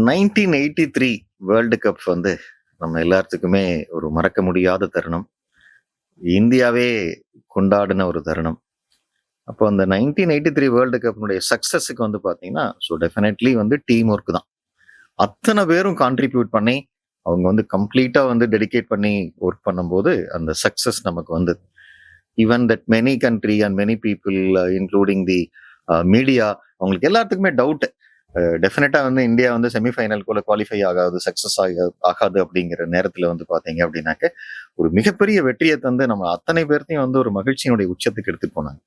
1983 world cup வந்து நம்ம எல்லாத்துக்குமே ஒரு மறக்க முடியாத தருணம். இந்தியாவே கொண்டாடின ஒரு தருணம். அப்போ அந்த 1983 வேர்ல்டு கப்னுடைய சக்சஸுக்கு வந்து பார்த்தீங்கன்னா, டெஃபினெட்லி வந்து டீம் ஒர்க் தான். அத்தனை பேரும் கான்ட்ரிபியூட் பண்ணி, அவங்க வந்து கம்ப்ளீட்டா வந்து டெடிகேட் பண்ணி ஒர்க் பண்ணும்போது, அந்த சக்சஸ் நமக்கு வந்தது. Even that many country and many people including the media அவங்களுக்கு எல்லாத்துக்குமே டவுட். டெஃபினட்டா வந்து இந்தியா வந்து செமிஃபைனல்குள்ள குவாலிஃபை ஆகாது, சக்சஸ் ஆகாது அப்படிங்கிற நேரத்துல வந்து பாத்தீங்க அப்படின்னாக்க ஒரு மிகப்பெரிய வெற்றியை தந்து நம்ம அத்தனை பேர்த்தையும் வந்து ஒரு மகிழ்ச்சியினுடைய உச்சத்துக்கு எடுத்துட்டு போனாங்க.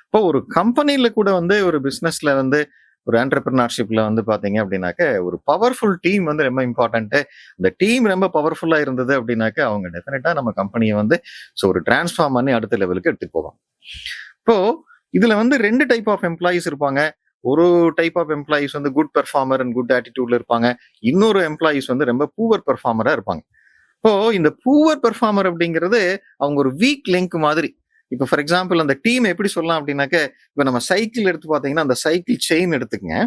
இப்போ ஒரு கம்பெனில கூட வந்து ஒரு பிசினஸ்ல வந்து ஒரு ஆண்டர்பிரினர்ஷிப்ல வந்து பாத்தீங்க அப்படின்னாக்க ஒரு பவர்ஃபுல் டீம் வந்து ரொம்ப இம்பார்ட்டன்ட். இந்த டீம் ரொம்ப பவர்ஃபுல்லா இருந்தது அப்படின்னாக்க அவங்க டெஃபினட்டா நம்ம கம்பெனியை வந்து ஒரு டிரான்ஸ்ஃபார்ம் பண்ணி அடுத்த லெவலுக்கு எடுத்துட்டு போவாங்க. இப்போ இதுல வந்து ரெண்டு டைப் ஆஃப் எம்ப்ளாயிஸ் இருப்பாங்க. ஒரு டைப் ஆஃப் எம்ப்ளாயிஸ் வந்து குட் பெர்ஃபார்மர் அண்ட் குட் ஆட்டிடியூட்ல இருப்பாங்க. இன்னொரு எம்ப்ளாயிஸ் வந்து ரொம்ப பூவர் பெர்ஃபார்மரா இருப்பாங்க. இப்போ இந்த பூவர் பெர்ஃபார்மர் அப்படிங்கிறது அவங்க ஒரு வீக் லிங்க் மாதிரி. இப்போ ஃபார் எக்ஸாம்பிள் அந்த டீம் எப்படி சொல்லலாம் அப்படின்னாக்க, இப்போ நம்ம சைக்கிள் எடுத்து பார்த்தீங்கன்னா அந்த சைக்கிள் செயின் எடுத்துக்கங்க.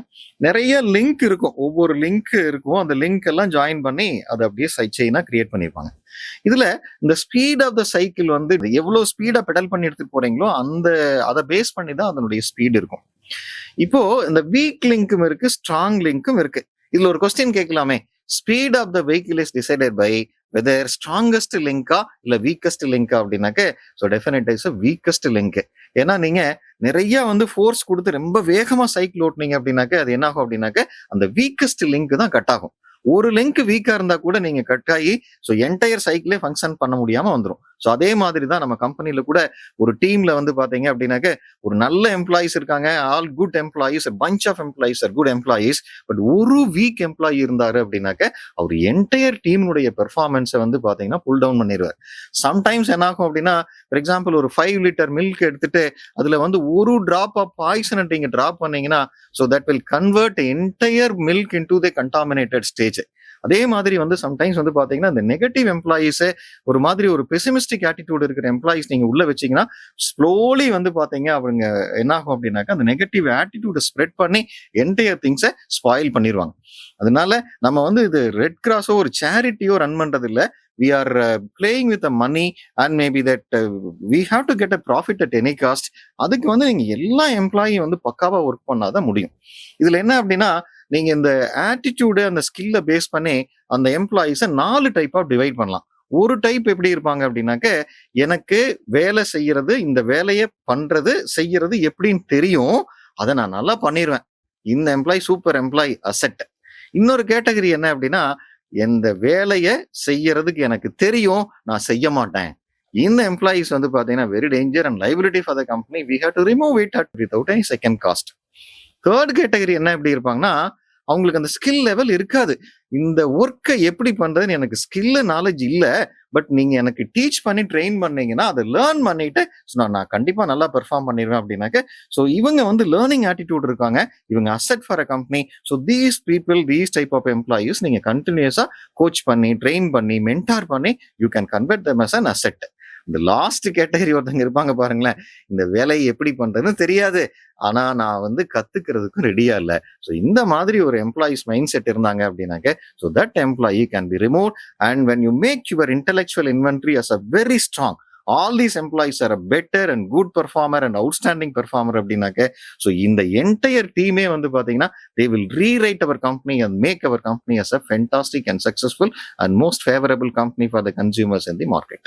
நிறைய லிங்க் இருக்கும், ஒவ்வொரு லிங்க் இருக்கும். அந்த லிங்க் எல்லாம் ஜாயின் பண்ணி அதை அப்படியே செயினா கிரியேட் பண்ணியிருப்பாங்க. இதுல இந்த ஸ்பீட் ஆஃப் த சைக்கிள் வந்து எவ்வளவு ஸ்பீடா பெடல் பண்ணி எடுத்துட்டு போறீங்களோ அதை பேஸ் பண்ணி தான் அதனுடைய ஸ்பீட் இருக்கும். இப்போ இந்த வீக் லிங்க்கும் இருக்கு, ஸ்ட்ராங் லிங்க்கும் இருக்கு. இதுல ஒரு கொஸ்டின் கேட்கலாமே, speed of the vehicle is decided by whether strongest லிங்கா இல்ல வீக்கஸ்ட் லிங்கா அப்படின்னாக்க டெஃபினட் இஸ் வீக்கஸ்ட் லிங்க். ஏன்னா நீங்க நிறைய வந்து ஃபோர்ஸ் கொடுத்து ரொம்ப வேகமா சைக்கிள் ஓட்டுனீங்க அப்படின்னாக்க அது என்ன ஆகும் அப்படின்னாக்க அந்த வீக்கஸ்ட் லிங்க் தான் கட் ஆகும். ஒரு லிங்க் வீக்கா இருந்தா கூட நீங்க கட் ஆகி என்டையர் சைக்கிளே ஃபங்க்ஷன் பண்ண முடியாம வந்துடும். அதே மாதிரி தான் நம்ம கம்பெனில கூட ஒரு டீம்ல வந்து பாத்தீங்க அப்படின்னாக்க ஒரு நல்ல எம்ப்ளாயிஸ் இருக்காங்க, all good employees, bunch of employees are good employees. But ஒரு வீக் எம்ப்ளாயி இருந்தாரு அப்படின்னாக்க அவர் என்டையர் டீமுடைய பெர்ஃபார்மன்ஸை வந்து பாத்தீங்கன்னா புல் டவுன் பண்ணிடுவார். சம்டைம்ஸ் என்ன ஆகும் அப்படின்னா, ஃபார் எக்ஸாம்பிள் ஒரு 5 லிட்டர் மில்க் எடுத்துட்டு அதுல வந்து ஒரு டிராப் ஆஃப் பாய்சன் நீங்க டிராப் பண்ணீங்கன்னா that will convert entire milk into the contaminated stage. அதே மாதிரி வந்து சம்டைம்ஸ் வந்து பாத்தீங்கன்னா இந்த நெகட்டிவ் எம்ப்ளாயிஸ், ஒரு மாதிரி ஒரு பெசிமிஸ்டிக் ஆட்டிடியூட் இருக்கிற எம்ப்ளாயிஸ் நீங்க உள்ள வச்சீங்கன்னா ஸ்லோலி வந்து பாத்தீங்க அவங்க என்ன ஆகும் அப்படின்னாக்கா அந்த நெகட்டிவ் ஆட்டிடியூட ஸ்ப்ரெட் பண்ணி என்டையர் திங்ஸை ஸ்பாயில் பண்ணிடுவாங்க. அதனால நம்ம வந்து இது ரெட் கிராஸோ ஒரு சேரிட்டியோ ரன் பண்றது இல்ல. We are playing with the money and maybe that we have to get a profit at any cost. அதுக்கு வந்து நீங்க எல்லா எம்ப்ளாயும் வந்து பக்காவா ஒர்க் பண்ணாதான் முடியும். இதுல என்ன அப்படின்னா, நீங்க இந்த ஆட்டிடியூடு அந்த ஸ்கில்ல பேஸ் பண்ணி அந்த எம்ப்ளாயிஸை 4 டைப்பா டிவைட் பண்ணலாம். ஒரு டைப் எப்படி இருப்பாங்க அப்படின்னாக்க, எனக்கு வேலை செய்யறது, இந்த வேலையை பண்றது செய்யறது எப்படின்னு தெரியும், அதை நான் நல்லா பண்ணிடுவேன், இந்த எம்ப்ளாயி சூப்பர் எம்ப்ளாயி அசெட். இன்னொரு கேட்டகரி என்ன அப்படின்னா, எந்த வேலையை செய்யறதுக்கு எனக்கு தெரியும், நான் செய்ய மாட்டேன், இந்த எம்ப்ளாயிஸ் வந்து பாத்தீங்கன்னா very danger and liability for the company, we have to remove it without any second cost. Third category என்ன எப்படி இருப்பாங்கன்னா, அவங்களுக்கு அந்த ஸ்கில் லெவல் இருக்காது. இந்த ஒர்க்கை எப்படி பண்றதுன்னு எனக்கு ஸ்கில் நாலேஜ் இல்ல, பட் நீங்க எனக்கு டீச் பண்ணி ட்ரெயின் பண்ணீங்கன்னா அதை லேர்ன் பண்ணிட்டு நான் கண்டிப்பா நல்லா பெர்ஃபார்ம் பண்ணிடுவேன் அப்படின்னாக்க இவங்க வந்து லேர்னிங் ஆட்டிடியூட் இருக்காங்க, இவங்க asset for a company. These people, these type of employees நீங்க கண்டினியூஸா கோச் பண்ணி ட்ரெயின் பண்ணி மென்டார் பண்ணி you can convert them as an asset. இந்த லாஸ்ட் கேட்டகரி ஒருத்தங்க இருப்பாங்க பாருங்களேன், இந்த வேலையை எப்படி பண்றதுன்னு தெரியாது, ஆனா நான் வந்து கத்துக்கிறதுக்கும் ரெடியா இல்ல. இந்த மாதிரி ஒரு எம்ப்ளாயிஸ் மைண்ட் செட் இருந்தாங்க அப்படின்னாக்க that employee can be remove. And when you make your intellectual inventory as a very strong, all these employees are a better and good performer and outstanding performer அப்படின்னாக்க இந்த entire டீமே வந்து பாத்தீங்கன்னா they will rewrite our company and make our company as a fantastic and successful and most favorable company for the consumers in the market.